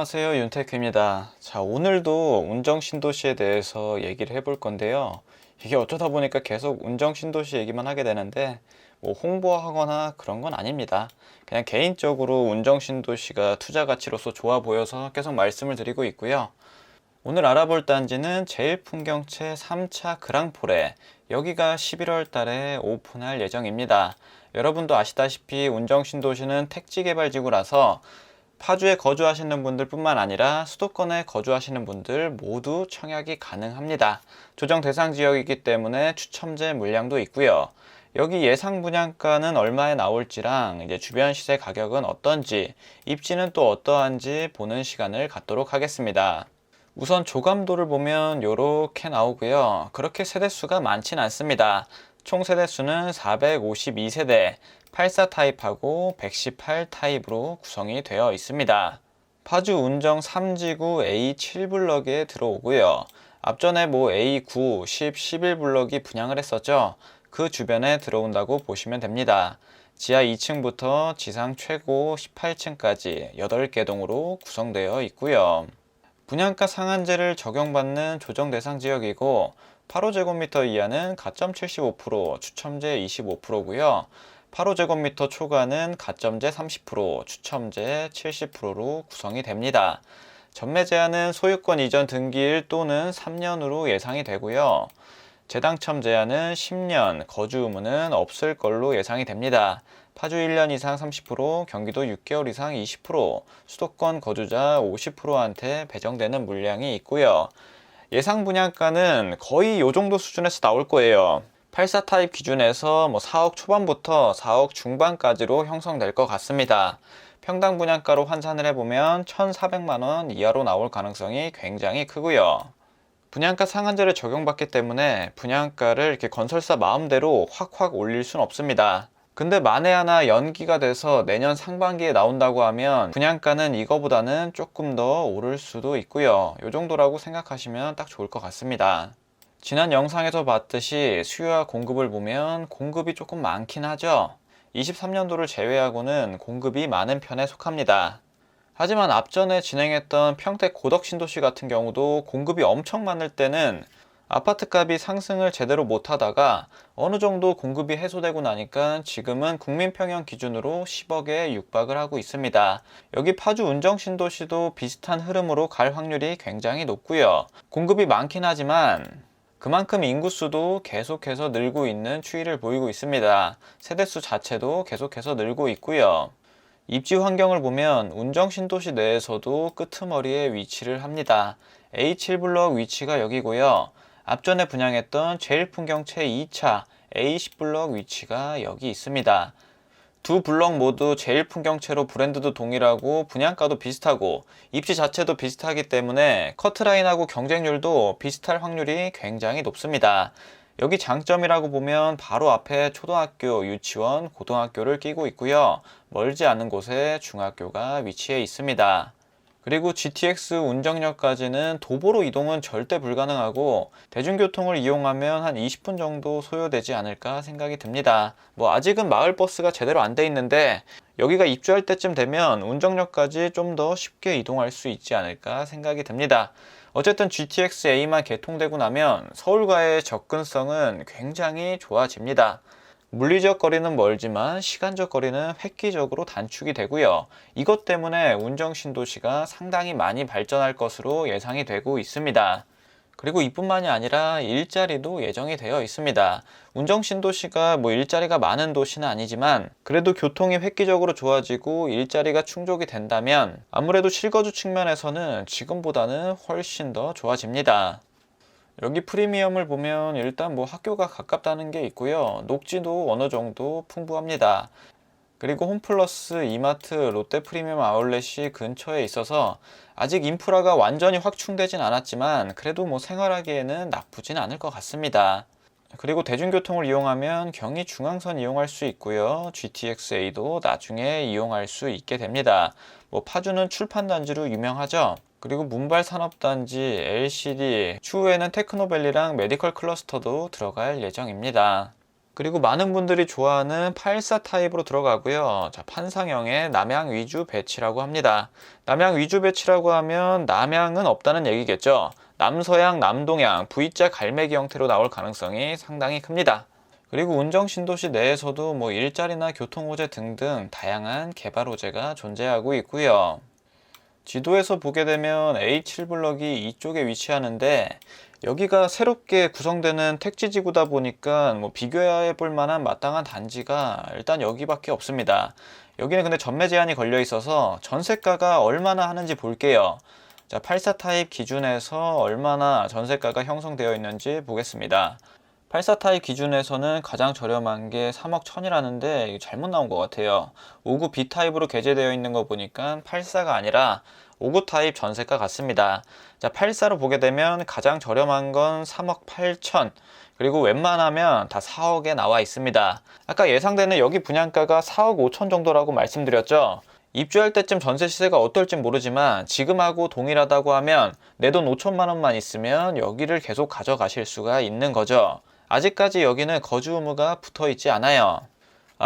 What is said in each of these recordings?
안녕하세요, 윤테크입니다. 자, 오늘도 운정 신도시에 대해서 얘기를 해볼 건데요. 이게 어쩌다 보니까 계속 운정 신도시 얘기만 하게 되는데 뭐 홍보하거나 그런 건 아닙니다. 그냥 개인적으로 운정 신도시가 투자 가치로서 좋아 보여서 계속 말씀을 드리고 있고요. 오늘 알아볼 단지는 제일풍경채 3차 그랑포레, 여기가 11월 달에 오픈할 예정입니다. 여러분도 아시다시피 운정 신도시는 택지개발지구라서 파주에 거주하시는 분들 뿐만 아니라 수도권에 거주하시는 분들 모두 청약이 가능합니다. 조정 대상 지역이기 때문에 추첨제 물량도 있고요. 여기 예상 분양가는 얼마에 나올지랑 이제 주변 시세 가격은 어떤지, 입지는 또 어떠한지 보는 시간을 갖도록 하겠습니다. 우선 조감도를 보면 요렇게 나오고요. 그렇게 세대수가 많진 않습니다. 총 세대수는 452세대, 84 타입하고 118 타입으로 구성이 되어 있습니다. 파주 운정 3지구 A7블럭에 들어오고요. 앞전에 뭐 A9, 10, 11블럭이 분양을 했었죠. 그 주변에 들어온다고 보시면 됩니다. 지하 2층부터 지상 최고 18층까지 8개 동으로 구성되어 있고요. 분양가 상한제를 적용받는 조정 대상 지역이고 8호제곱미터 이하는 가점 75%, 추첨제 25%고요. 8호제곱미터 초과는 가점제 30%, 추첨제 70%로 구성이 됩니다. 전매 제한은 소유권 이전 등기일 또는 3년으로 예상이 되고요. 재당첨 제한은 10년, 거주 의무는 없을 걸로 예상이 됩니다. 파주 1년 이상 30%, 경기도 6개월 이상 20%, 수도권 거주자 50%한테 배정되는 물량이 있고요. 예상 분양가는 거의 이 정도 수준에서 나올 거예요. 84 타입 기준에서 4억 초반부터 4억 중반까지로 형성될 것 같습니다. 평당 분양가로 환산을 해보면 1,400만원 이하로 나올 가능성이 굉장히 크고요. 분양가 상한제를 적용받기 때문에 분양가를 이렇게 건설사 마음대로 확 올릴 순 없습니다. 근데 만에 하나 연기가 돼서 내년 상반기에 나온다고 하면 분양가는 이거보다는 조금 더 오를 수도 있고요. 이 정도라고 생각하시면 딱 좋을 것 같습니다. 지난 영상에서 봤듯이 수요와 공급을 보면 공급이 조금 많긴 하죠. 23년도를 제외하고는 공급이 많은 편에 속합니다. 하지만 앞전에 진행했던 평택 고덕신도시 같은 경우도 공급이 엄청 많을 때는 아파트값이 상승을 제대로 못하다가 어느 정도 공급이 해소되고 나니까 지금은 국민평형 기준으로 10억에 육박을 하고 있습니다. 여기 파주 운정신도시도 비슷한 흐름으로 갈 확률이 굉장히 높고요. 공급이 많긴 하지만 그만큼 인구수도 계속해서 늘고 있는 추이를 보이고 있습니다. 세대수 자체도 계속해서 늘고 있고요. 입지 환경을 보면 운정신도시 내에서도 끄트머리에 위치를 합니다. A7블럭 위치가 여기고요. 앞전에 분양했던 제일풍경채 2차 A10블럭 위치가 여기 있습니다. 두 블럭 모두 제일풍경채로 브랜드도 동일하고 분양가도 비슷하고 입지 자체도 비슷하기 때문에 커트라인하고 경쟁률도 비슷할 확률이 굉장히 높습니다. 여기 장점이라고 보면 바로 앞에 초등학교, 유치원, 고등학교를 끼고 있고요. 멀지 않은 곳에 중학교가 위치해 있습니다. 그리고 GTX 운정역까지는 도보로 이동은 절대 불가능하고 대중교통을 이용하면 한 20분 정도 소요되지 않을까 생각이 듭니다. 아직은 마을버스가 제대로 안 돼 있는데 여기가 입주할 때쯤 되면 운정역까지 좀 더 쉽게 이동할 수 있지 않을까 생각이 듭니다. 어쨌든 GTX-A만 개통되고 나면 서울과의 접근성은 굉장히 좋아집니다. 물리적 거리는 멀지만 시간적 거리는 획기적으로 단축이 되고요. 이것 때문에 운정신도시가 상당히 많이 발전할 것으로 예상이 되고 있습니다. 그리고 이뿐만이 아니라 일자리도 예정이 되어 있습니다. 운정신도시가 일자리가 많은 도시는 아니지만 그래도 교통이 획기적으로 좋아지고 일자리가 충족이 된다면 아무래도 실거주 측면에서는 지금보다는 훨씬 더 좋아집니다. 여기 프리미엄을 보면 일단 학교가 가깝다는 게 있고요. 녹지도 어느 정도 풍부합니다. 그리고 홈플러스, 이마트, 롯데 프리미엄 아울렛이 근처에 있어서 아직 인프라가 완전히 확충되진 않았지만 그래도 생활하기에는 나쁘진 않을 것 같습니다. 그리고 대중교통을 이용하면 경의 중앙선 이용할 수 있고요. GTX-A도 나중에 이용할 수 있게 됩니다. 파주는 출판단지로 유명하죠. 그리고 문발산업단지, LCD, 추후에는 테크노밸리랑 메디컬 클러스터도 들어갈 예정입니다. 그리고 많은 분들이 좋아하는 84 타입으로 들어가고요. 자, 판상형의 남향 위주 배치라고 합니다. 남향 위주 배치라고 하면 남향은 없다는 얘기겠죠. 남서향, 남동향, V자 갈매기 형태로 나올 가능성이 상당히 큽니다. 그리고 운정 신도시 내에서도 뭐 일자리나 교통 호재 등등 다양한 개발 호재가 존재하고 있고요. 지도에서 보게 되면 A7 블럭이 이쪽에 위치하는데 여기가 새롭게 구성되는 택지지구다 보니까 뭐 비교해 볼 만한 마땅한 단지가 일단 여기밖에 없습니다. 여기는 근데 전매 제한이 걸려 있어서 전세가가 얼마나 하는지 볼게요. 자, 84 타입 기준에서 얼마나 전세가가 형성되어 있는지 보겠습니다. 84 타입 기준에서는 가장 저렴한 게 3억 1000이라는데 이게 잘못 나온 것 같아요. 59 B 타입으로 게재되어 있는 거 보니까 84가 아니라 59 타입 전세가 같습니다. 자, 84로 보게 되면 가장 저렴한 건 3억 8천, 그리고 웬만하면 다 4억에 나와 있습니다. 아까 예상되는 여기 분양가가 4억 5천 정도라고 말씀드렸죠. 입주할 때쯤 전세 시세가 어떨지 모르지만 지금하고 동일하다고 하면 내 돈 5천만 원만 있으면 여기를 계속 가져가실 수가 있는 거죠. 아직까지 여기는 거주 의무가 붙어 있지 않아요.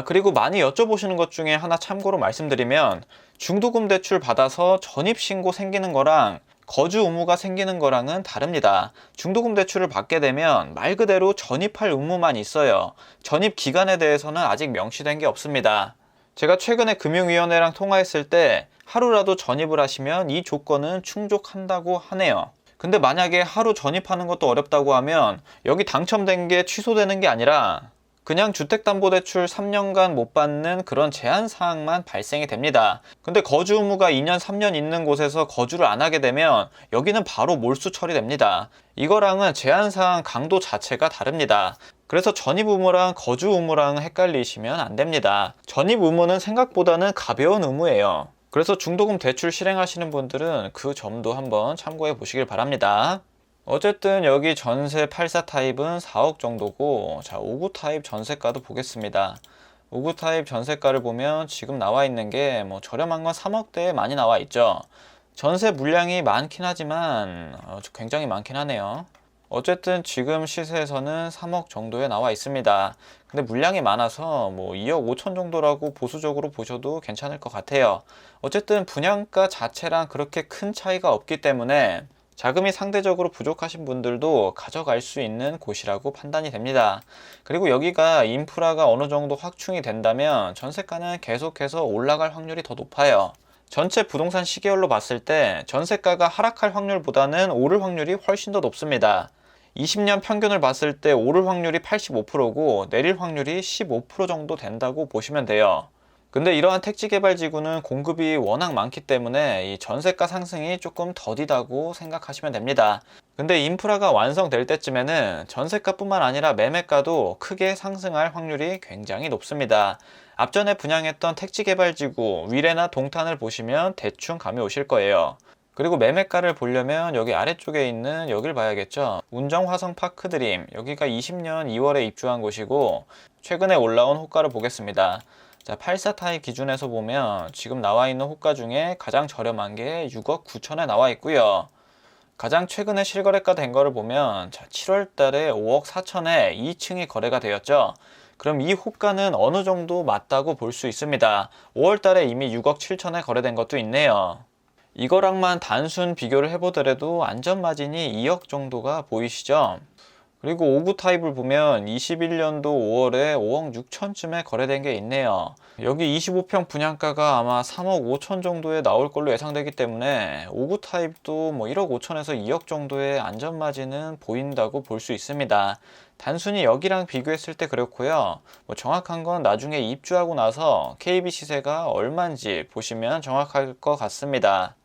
그리고 많이 여쭤보시는 것 중에 하나 참고로 말씀드리면 중도금 대출 받아서 전입신고 생기는 거랑 거주 의무가 생기는 거랑은 다릅니다. 중도금 대출을 받게 되면 말 그대로 전입할 의무만 있어요. 전입 기간에 대해서는 아직 명시된 게 없습니다. 제가 최근에 금융위원회랑 통화했을 때 하루라도 전입을 하시면 이 조건은 충족한다고 하네요. 근데 만약에 하루 전입하는 것도 어렵다고 하면 여기 당첨된 게 취소되는 게 아니라 그냥 주택담보대출 3년간 못 받는 그런 제한사항만 발생이 됩니다. 근데 거주 의무가 2년, 3년 있는 곳에서 거주를 안 하게 되면 여기는 바로 몰수 처리됩니다. 이거랑은 제한사항 강도 자체가 다릅니다. 그래서 전입 의무랑 거주 의무랑 헷갈리시면 안 됩니다. 전입 의무는 생각보다는 가벼운 의무예요. 그래서 중도금 대출 실행하시는 분들은 그 점도 한번 참고해 보시길 바랍니다. 어쨌든 여기 전세 84 타입은 4억 정도고, 자, 59 타입 전세가도 보겠습니다. 59 타입 전세가를 보면 지금 나와 있는 게 뭐 저렴한 건 3억대에 많이 나와 있죠. 전세 물량이 많긴 하지만 굉장히 많긴 하네요. 어쨌든 지금 시세에서는 3억 정도에 나와 있습니다. 근데 물량이 많아서 뭐 2억 5천 정도라고 보수적으로 보셔도 괜찮을 것 같아요. 어쨌든 분양가 자체랑 그렇게 큰 차이가 없기 때문에 자금이 상대적으로 부족하신 분들도 가져갈 수 있는 곳이라고 판단이 됩니다. 그리고 여기가 인프라가 어느 정도 확충이 된다면 전세가는 계속해서 올라갈 확률이 더 높아요. 전체 부동산 시계열로 봤을 때 전세가가 하락할 확률보다는 오를 확률이 훨씬 더 높습니다. 20년 평균을 봤을 때 오를 확률이 85%고 내릴 확률이 15% 정도 된다고 보시면 돼요. 근데 이러한 택지개발지구는 공급이 워낙 많기 때문에 이 전세가 상승이 조금 더디다고 생각하시면 됩니다. 근데 인프라가 완성될 때쯤에는 전세가뿐만 아니라 매매가도 크게 상승할 확률이 굉장히 높습니다. 앞전에 분양했던 택지개발지구 위례나 동탄을 보시면 대충 감이 오실 거예요. 그리고 매매가를 보려면 여기 아래쪽에 있는 여길 봐야겠죠. 운정화성 파크드림, 여기가 20년 2월에 입주한 곳이고 최근에 올라온 호가를 보겠습니다. 자, 84 타입 기준에서 보면 지금 나와 있는 호가 중에 가장 저렴한 게 6억 9천에 나와 있고요. 가장 최근에 실거래가 된 거를 보면 7월 달에 5억 4천에 2층이 거래가 되었죠. 그럼 이 호가는 어느 정도 맞다고 볼 수 있습니다. 5월 달에 이미 6억 7천에 거래된 것도 있네요. 이거랑만 단순 비교를 해보더라도 안전마진이 2억 정도가 보이시죠? 그리고 59 타입을 보면 21년도 5월에 5억 6천쯤에 거래된 게 있네요. 여기 25평 분양가가 아마 3억 5천 정도에 나올 걸로 예상되기 때문에 59 타입도 뭐 1억 5천에서 2억 정도의 안전마진은 보인다고 볼 수 있습니다. 단순히 여기랑 비교했을 때 그렇고요. 뭐 정확한 건 나중에 입주하고 나서 KB 시세가 얼마인지 보시면 정확할 것 같습니다.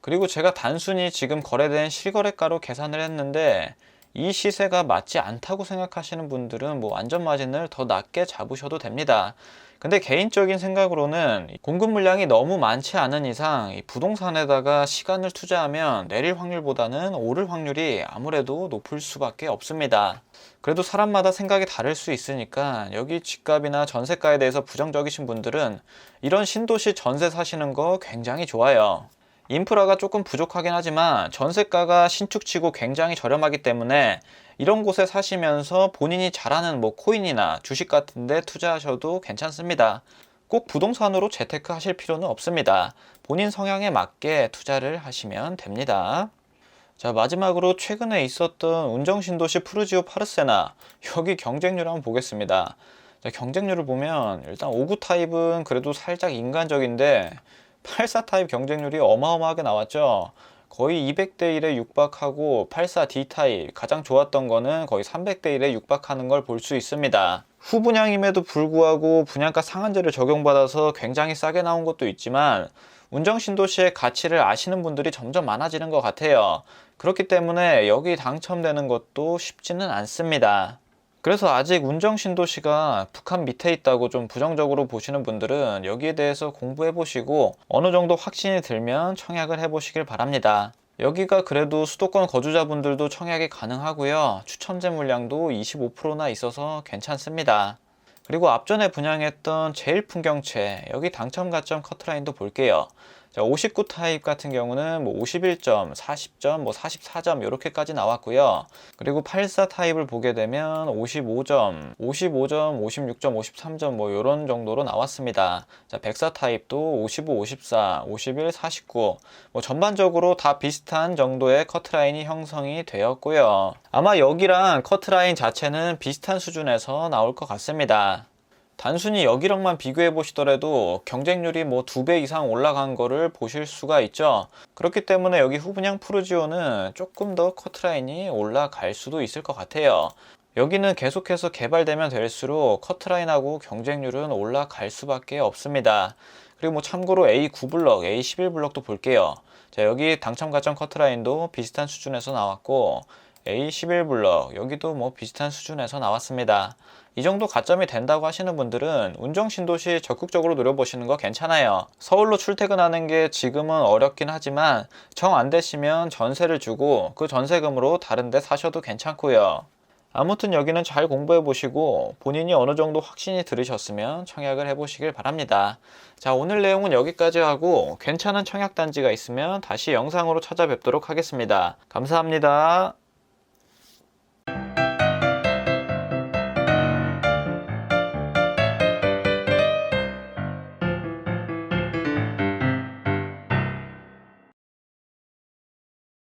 그리고 제가 단순히 지금 거래된 실거래가로 계산을 했는데 이 시세가 맞지 않다고 생각하시는 분들은 뭐 안전마진을 더 낮게 잡으셔도 됩니다. 근데 개인적인 생각으로는 공급 물량이 너무 많지 않은 이상 이 부동산에다가 시간을 투자하면 내릴 확률보다는 오를 확률이 아무래도 높을 수밖에 없습니다. 그래도 사람마다 생각이 다를 수 있으니까 여기 집값이나 전세가에 대해서 부정적이신 분들은 이런 신도시 전세 사시는 거 굉장히 좋아요. 인프라가 조금 부족하긴 하지만 전세가가 신축치고 굉장히 저렴하기 때문에 이런 곳에 사시면서 본인이 잘 아는 뭐 코인이나 주식 같은 데 투자하셔도 괜찮습니다. 꼭 부동산으로 재테크 하실 필요는 없습니다. 본인 성향에 맞게 투자를 하시면 됩니다. 자, 마지막으로 최근에 있었던 운정신도시 푸르지오 파르세나, 여기 경쟁률 한번 보겠습니다. 자, 경쟁률을 보면 일단 5구 타입은 그래도 살짝 인간적인데 84 타입 경쟁률이 어마어마하게 나왔죠. 거의 200대 1에 육박하고 84D 타입 가장 좋았던 거는 거의 300대 1에 육박하는 걸 볼 수 있습니다. 후분양임에도 불구하고 분양가 상한제를 적용받아서 굉장히 싸게 나온 것도 있지만 운정신도시의 가치를 아시는 분들이 점점 많아지는 것 같아요. 그렇기 때문에 여기 당첨되는 것도 쉽지는 않습니다. 그래서 아직 운정신도시가 북한 밑에 있다고 좀 부정적으로 보시는 분들은 여기에 대해서 공부해 보시고 어느 정도 확신이 들면 청약을 해 보시길 바랍니다. 여기가 그래도 수도권 거주자분들도 청약이 가능하고요. 추첨제 물량도 25%나 있어서 괜찮습니다. 그리고 앞전에 분양했던 제일풍경채, 여기 당첨 가점 커트라인도 볼게요. 자, 59 타입 같은 경우는 뭐 51점, 40점, 뭐 44점 이렇게까지 나왔고요. 그리고 84 타입을 보게 되면 55점, 56점, 53점 뭐 이런 정도로 나왔습니다. 자, 104 타입도 55, 54, 51, 49. 뭐 전반적으로 다 비슷한 정도의 커트라인이 형성이 되었고요. 아마 여기랑 커트라인 자체는 비슷한 수준에서 나올 것 같습니다. 단순히 여기랑만 비교해 보시더라도 경쟁률이 뭐 2배 이상 올라간 거를 보실 수가 있죠. 그렇기 때문에 여기 후분양 푸르지오는 조금 더 커트라인이 올라갈 수도 있을 것 같아요. 여기는 계속해서 개발되면 될수록 커트라인하고 경쟁률은 올라갈 수밖에 없습니다. 그리고 뭐 참고로 A9블럭, A11블럭도 볼게요. 자, 여기 당첨 가점 커트라인도 비슷한 수준에서 나왔고 A11블럭 여기도 뭐 비슷한 수준에서 나왔습니다. 이 정도 가점이 된다고 하시는 분들은 운정신도시 적극적으로 노려보시는 거 괜찮아요. 서울로 출퇴근하는 게 지금은 어렵긴 하지만 정 안 되시면 전세를 주고 그 전세금으로 다른 데 사셔도 괜찮고요. 아무튼 여기는 잘 공부해 보시고 본인이 어느 정도 확신이 들으셨으면 청약을 해 보시길 바랍니다. 자, 오늘 내용은 여기까지 하고 괜찮은 청약 단지가 있으면 다시 영상으로 찾아뵙도록 하겠습니다. 감사합니다.